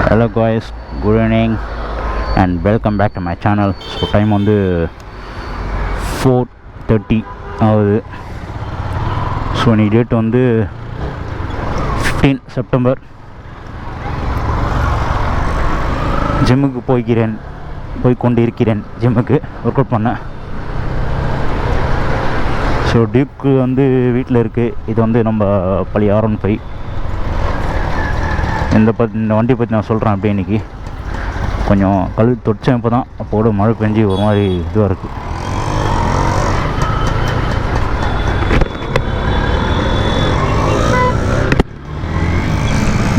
Hello guys, good evening and welcome back to my channel. So time வந்து 4:30 ஆகுது. So இன்னைக்கு date வந்து 15 September. ஜிம்முக்கு போய்கொண்டிருக்கிறேன் ஜிம்முக்கு ஒர்க் அவுட் பண்ண. ஸோ டியூக்கு வந்து வீட்டில் இருக்குது. இது வந்து நம்ம பழைய R15. இந்த வண்டி பற்றி நான் சொல்கிறேன். அப்படியே இன்றைக்கி கொஞ்சம் கழுவி தொடிச்சேன் இப்போ தான். அப்போட மழை பெஞ்சு ஒரு மாதிரி இதுவாக இருக்குது.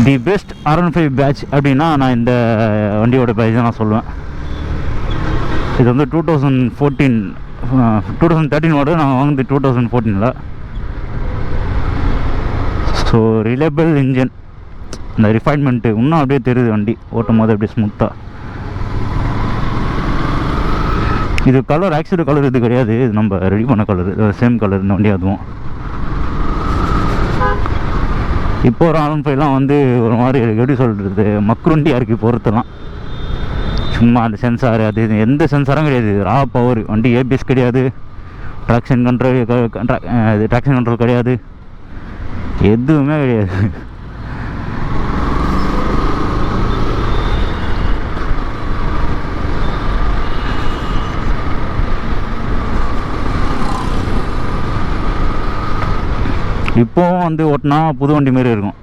தி பெஸ்ட் R15 பேட்ச் அப்படின்னா நான் இந்த வண்டியோட பேட்ச் தான் நான் சொல்லுவேன். இது வந்து 2013 மாடல். நான் வாங்கினது 2014. ஸோ ரிலையபிள் இன்ஜின், இந்த ரிஃபைன்மெண்ட்டு இன்னும் அப்படியே தெரியுது. வண்டி ஓட்டும் போது அப்படியே ஸ்மூத்தாக. இது கலர் ஆக்சுவலி கலர் இது கிடையாது, இது நம்ம ரெடி பண்ண கலர், சேம் கலர் இந்த வண்டி. அதுவும் இப்போ ஒரு R15லாம் வந்து ஒரு மாதிரி எப்படி சொல்கிறது, மக்ருண்டியாக இருக்குது பொறுத்தெல்லாம். சும்மா அந்த சென்சார் அது இது எந்த சென்சாரும் கிடையாது. ரா பவர் வண்டி. ஏபிஎஸ் கிடையாது, ட்ராக்ஷன் கண்ட்ரோல் கிடையாது, எதுவுமே கிடையாது. இப்போவும் வந்து ஓட்டினா புது வண்டி மாரி இருக்கும்.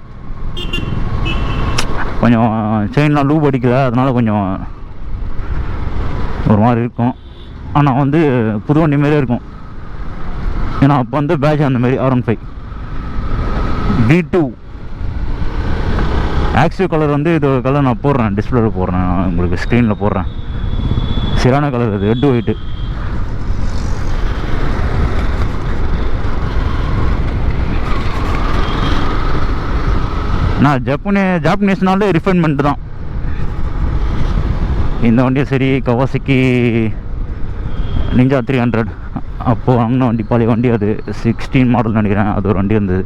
கொஞ்சம் செயின்லாம் லூப் அடிக்கல, அதனால் கொஞ்சம் ஒரு மாதிரி இருக்கும். ஆனால் வந்து புது வண்டி மாரியே இருக்கும். ஏன்னா அப்போ வந்து பேட்ச் அந்தமாரி R15 V2 ஆக்சிவ் கலர் வந்து இது கலர் நான் போடுறேன், டிஸ்பிளேவில் போடுறேன், உங்களுக்கு ஸ்க்ரீனில் போடுறேன். சரியான கலர் அது, ரெட் ஒயிட்டு. நான் ஜாப்பனீஸ்னாலே ரிஃபைன்மெண்ட் தான். இந்த வண்டியும் சரி, கவாசக்கி நிஞ்சா 300 அப்போது வாங்கின வண்டி, பழைய வண்டி. அது 16 மாடல் நினைக்கிறேன். அது ஒரு வண்டி இருந்தது.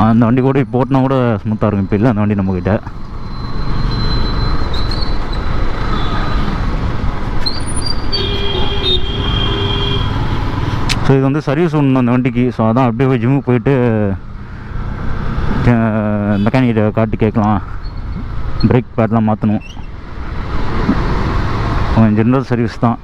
அந்த வண்டி கூட இப்போ ஓட்டினா கூட ஸ்மூத்தாக இருக்கும். இப்போ இல்லை அந்த வண்டி நம்மக்கிட்ட. ஸோ இது வந்து சர்வீஸ் ஒன்று அந்த வண்டிக்கு. ஸோ அதான் அப்படியே போய் ஜிம்முக்கு போயிட்டு மெக்கானிக்கிட்ட காட்டி கேட்கலாம். பிரேக் பேட்லாம் மாற்றணும். ஜென்ரல் சர்வீஸ் தான்.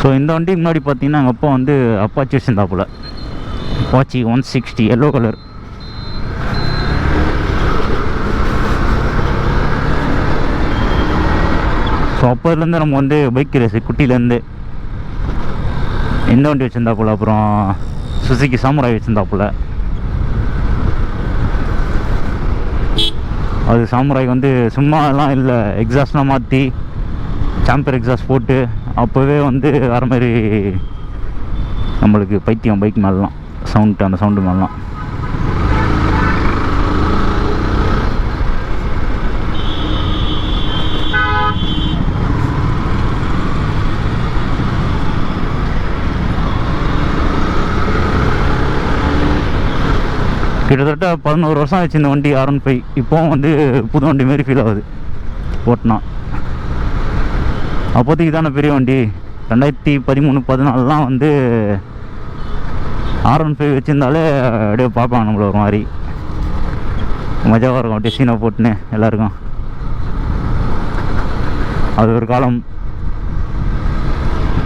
ஸோ இந்த வண்டிக்கு முன்னாடி பார்த்தீங்கன்னா எங்கள் அப்பா வந்து அப்பாச்சி வச்சுருந்தாப்புல. Apache 160 yellow colour. ஸோ அப்போதுலேருந்து நம்ம வந்து பைக் ரேஸு குட்டிலேருந்து எந்த வண்டி வச்சுருந்தாப்புல. அப்புறம் சுசுகி சாமுராய் வச்சுருந்தாப்புல. அது சாமுராய் வந்து சும்மாலாம் இல்லை, எக்ஸாஸ்ட்லாம் மாற்றி சாம்பர் எக்ஸாஸ்ட் போட்டு அப்போவே வந்து வர மாதிரி நம்மளுக்கு பைத்தியம் பைக் மேலாம், சவுண்டு, அந்த சவுண்டு மேலாம். கிட்டத்தட்ட 11 வருஷம் ஆச்சு இந்த வண்டி R15. இப்போவும் வந்து புது வண்டி மாரி ஃபீல் ஆகுது ஓட்டினா. அப்போதைக்கு தானே பெரிய வண்டி. 2013-14 வந்து R15 வச்சுருந்தாலே அப்படியே பார்ப்பாங்க நம்மள ஒரு மாதிரி மஜாவாக இருக்கும். அப்படியே சீனை போட்டுன்னு எல்லாருக்கும். அது ஒரு காலம்.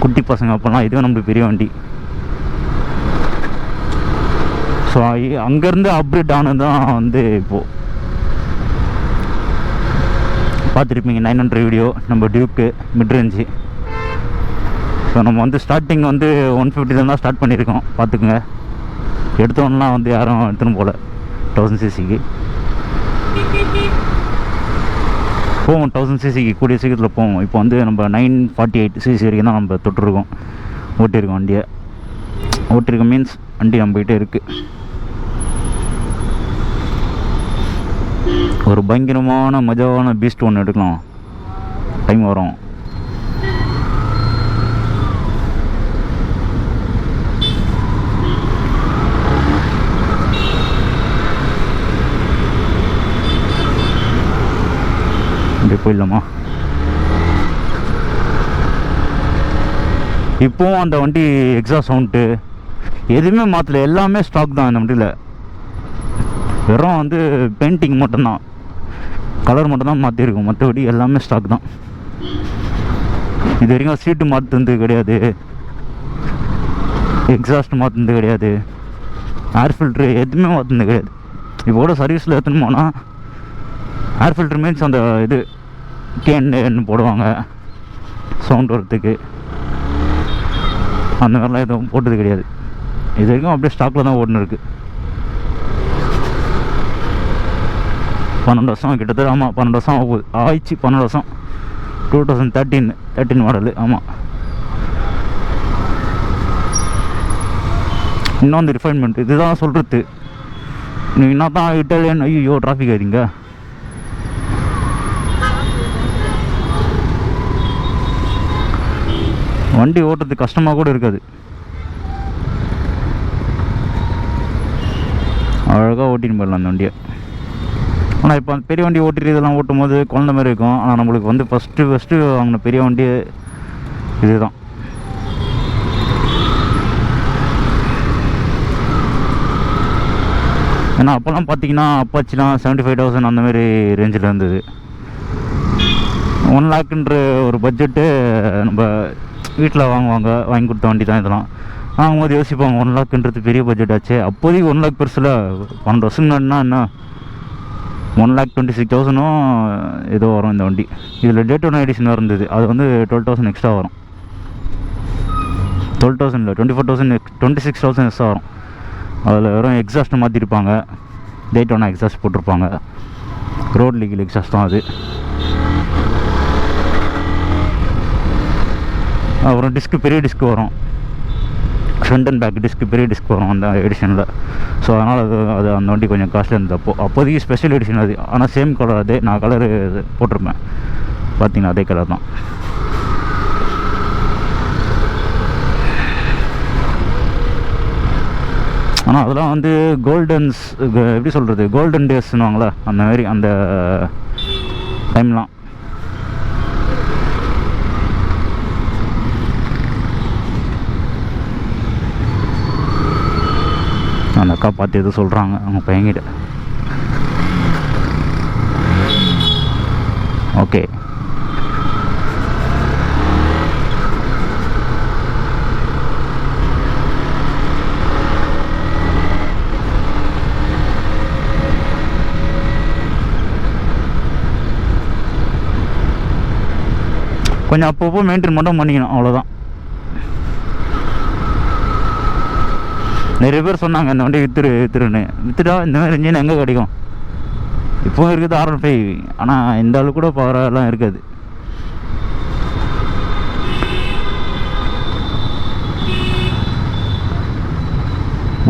குட்டி பசங்க அப்போல்லாம். இதுவும் நம்மளுக்கு பெரிய வண்டி. ஸோ அங்கேருந்து அப்கிரேட் ஆனது தான் வந்து இப்போது பார்த்துருப்பீங்க 900 வீடியோ. நம்ம டியூக்கு மிட்ரேஞ்சு. ஸோ நம்ம வந்து ஸ்டார்டிங் வந்து 150 தான் ஸ்டார்ட் பண்ணியிருக்கோம். பார்த்துக்குங்க. எடுத்தோன்னெலாம் வந்து யாரும் எடுத்துன்னு போகல. 1000 cc போவோம். 1000 cc கூடிய சீக்கிரத்தில் போவோம். இப்போ வந்து நம்ம 948 cc வரைக்கும் தான் நம்ம தொட்டிருக்கோம். ஓட்டியிருக்கோம் வண்டியை. ஓட்டியிருக்கோம் மீன்ஸ் வண்டி நம்மகிட்டே இருக்குது. ஒரு பயங்கரமான மஜாவான பீஸ்ட் ஒன்று எடுக்கலாம். டைம் வரும். இப்படி போயிடலாமா? இப்போவும் அந்த வண்டி எக்ஸாஸ்ட் சவுண்டு எதுவுமே மாற்றல, எல்லாமே ஸ்டாக் தான் இந்த வண்டியில். வெறும் வந்து பெயிண்டிங் மட்டும்தான், கலர் மட்டும்தான் மாற்றிருக்கும், மற்றபடி எல்லாமே ஸ்டாக் தான். இது வரைக்கும் சீட்டு மாற்றுனது கிடையாது, எக்ஸாஸ்ட் மாற்றுனது கிடையாது, ஏர் ஃபில்ட்ரு எதுவுமே மாற்றுனது கிடையாது. இப்போ கூட சர்வீஸில் எடுத்துன்னு போனால் ஏர் ஃபில்ட்ரு மீன்ஸ் அந்த இது கேன்னு போடுவாங்க சவுண்ட் வரத்துக்கு, அந்த மாதிரிலாம் எதுவும் போட்டது கிடையாது. இது வரைக்கும் அப்படியே ஸ்டாக்கில் தான் ஓடுன்னு இருக்குது. 12 வருஷம் கிட்டத்தட்ட. ஆமாம், 12 வருஷம் ஆகுது, ஆயிடுச்சு 12 வருஷம். 2013 மாடலு. ஆமாம், இன்னும் வந்து ரிஃபைன்மெண்ட் இதுதான் சொல்கிறது. நீ என்ன தான் இட்டாலியன், ஐயோ டிராஃபிக் ஆகிடுங்க. வண்டி ஓட்டுறதுக்கு கஷ்டமாக கூட இருக்காது, அழகாக ஓட்டின்னு போயிடலாம் அந்த வண்டியை. ஆனால் இப்போ அந்த பெரிய வண்டி ஓட்டிட்டு இதெல்லாம் ஓட்டும் போது குழந்த மாதிரி இருக்கும். ஆனால் நம்மளுக்கு வந்து ஃபஸ்ட்டு வாங்கின பெரிய வண்டி இதுதான். ஏன்னா அப்போல்லாம் பார்த்தீங்கன்னா அப்பாச்சிலாம் 75,000 அந்தமாரி ரேஞ்சில் இருந்தது. 1 லேக்குன்ற ஒரு பட்ஜெட்டு நம்ம வீட்டில் வாங்கி கொடுத்த வண்டி தான் இதெல்லாம். வாங்கும்போது யோசிப்பாங்க 1 லேக்குன்றது பெரிய பட்ஜெட் ஆச்சு. அப்போதைக்கு 1 லேக் பெருசில் 12 வருஷம் முன்னாடினா என்ன 1,26,000 ஏதோ வரும் இந்த வண்டி. இதில் டேட்டோனா எடிஷன் இருந்தது, அது வந்து 12,000 எக்ஸ்ட்ரா வரும். 12,000 இல்லை, 24,000 26,000 எக்ஸ்ட்ரா வரும். அதில் வெறும் எக்ஸாஸ்ட்டு மாற்றிருப்பாங்க, டேட்டோனா எக்ஸாஸ்ட் போட்டிருப்பாங்க, ரோட் லீகல் எக்ஸாஸ்ட் தான் அது. அப்புறம் டிஸ்க்கு பெரிய டிஸ்க்கு வரும், ஃப்ரண்ட் அண்ட் பேக் டிஸ்க்கு பெரிய டிஸ்க் வரும் அந்த எடிஷனில். ஸோ அதனால் அது அந்த வண்டி கொஞ்சம் காஸ்ட்லியாக இருந்தது அப்போதைக்கு ஸ்பெஷல் எடிஷன் அது. ஆனால் சேம் கலர் அதே, நான் கலரு போட்டிருப்பேன் பார்த்தீங்கன்னா அதே கலர் தான். ஆனால் அதெல்லாம் வந்து கோல்டன்ஸ் எப்படி சொல்கிறது, கோல்டன் டேஸ்ன்னுவாங்களே அந்த மாதிரி அந்த டைம்லாம். அந்த அக்கா பார்த்து எதுவும் சொல்கிறாங்க அவங்க பையன்கிட்ட. ஓகே, கொஞ்சம் அப்பப்போ மெயின்டைன் மட்டும் பண்ணிக்கணும், அவ்வளோதான். நிறைய பேர் சொன்னாங்க இந்த வண்டி விற்றுருன்னு. விற்றுட்டா இந்த மாதிரி இன்ஜின் எங்கே கிடைக்கும்? இப்போவும் இருக்குது R15, ஆனால் இந்த அளவு கூட பவரெல்லாம் இருக்காது.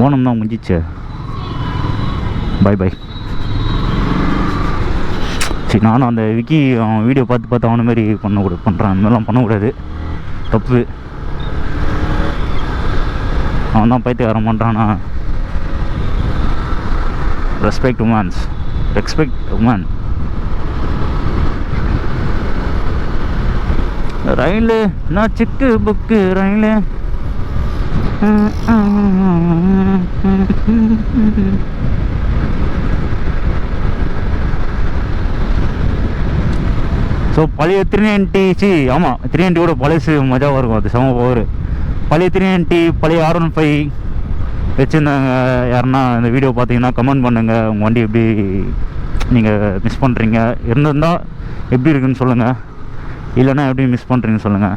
ஓனம் தான் முடிஞ்சிச்சு. பை. சரி, நானும் அந்த விக்கி அவன் வீடியோ பார்த்து அவனை மாதிரி பண்ணுறான். அந்த மாதிரிலாம் பண்ணக்கூடாது, தப்பு. அவன் தான் பைத்தியக்காரன் பண்ணுறானா. Respect woman. ரயிலு நான் சிக்கு புக்கு ரயிலு. ஸோ பழைய 390 ஆமாம் 390 கூட பழைய மஜாவாக இருக்கும், அது செம பவர். பழைய 390 பழைய R15 வச்சுருந்தாங்க. யாருன்னா இந்த வீடியோ பார்த்தீங்கன்னா கமெண்ட் பண்ணுங்கள், உங்கள் வண்டி எப்படி நீங்கள் மிஸ் பண்ணுறீங்க, இருந்திருந்தால் எப்படி இருக்குன்னு சொல்லுங்கள், இல்லைன்னா எப்படி மிஸ் பண்ணுறீங்கன்னு சொல்லுங்கள்.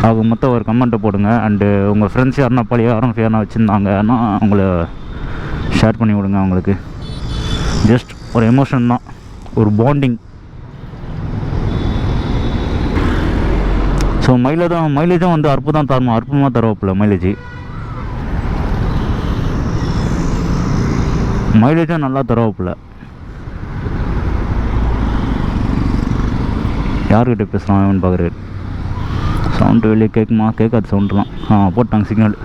அவங்க மொத்தம் ஒரு கமெண்ட்டை போடுங்க. அண்டு உங்கள் ஃப்ரெண்ட்ஸ் யாருன்னா பழைய R15 யாருன்னா வச்சுருந்தாங்கன்னா அவங்கள ஷேர் பண்ணி விடுங்க. அவங்களுக்கு ஜஸ்ட் ஒரு எமோஷன் தான், ஒரு பாண்டிங். ஸோ மைலேஜும் வந்து அற்புதமாக தருவாப்பில்ல மைலேஜ். மைலேஜும் நல்லா தருவாப்புல. யார்கிட்ட பேசுகிறான் பார்க்குறாரு. சவுண்டு வெளியே கேட்குமா? கேட்காது சவுண்டுலாம். போட்டாங்க சிக்னல்.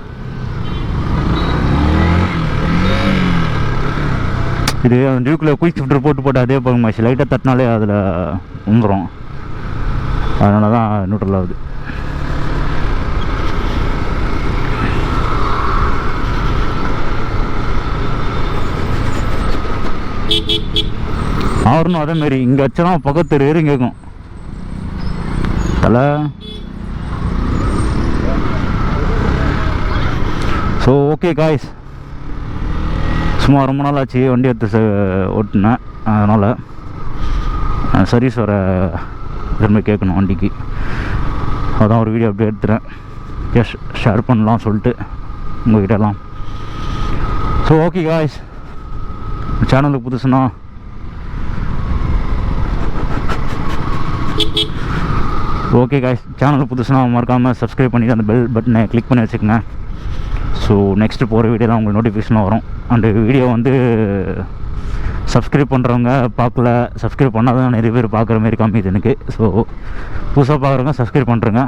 இது அந்த டியூக்கில் குயிக் ஷிஃப்டர் போட்டு அதே போகுமாச்சு. லைட்டாக தட்டினாலே அதில் வந்துடும். அதனால தான் நியூட்ரல் ஆகுது. அவருன்னு அதேமாரி இங்கே வச்சனா பக்கத்து ஏறும் கேட்கும் தலை. ஸோ ஓகே காய்ஸ், சும்மா ரொம்ப நாள் ஆச்சு வண்டி எடுத்து ஓட்டினேன். அதனால் சர்வீஸ் வர திரும்ப கேட்கணும் வண்டிக்கு. அதான் ஒரு வீடியோ அப்படியே எடுத்துகிறேன். ஜஸ்ட் ஷேர் பண்ணலாம் சொல்லிட்டு உங்கள்கிட்டலாம். ஸோ ஓகே காய்ஸ், சேனலுக்கு புதுசுனா ஓகே காய்ஸ், சேனலுக்கு புதுசுனா மறக்காமல் சப்ஸ்கிரைப் பண்ணிவிட்டு அந்த பெல் பட்டனை கிளிக் பண்ணி வச்சுக்கோங்க. ஸோ நெக்ஸ்ட்டு போகிற வீடியோலாம் உங்களுக்கு நோட்டிஃபிகேஷன் வரும். அண்டு வீடியோ வந்து சப்ஸ்கிரைப் பண்ணுறவங்க பார்க்கல, சப்ஸ்கிரைப் பண்ணாதான் நிறைய பேர் பார்க்குற மாதிரி காமிக்குது எனக்கு. ஸோ புதுசாக பார்க்குறவங்க சப்ஸ்கிரைப் பண்ணுறேங்க.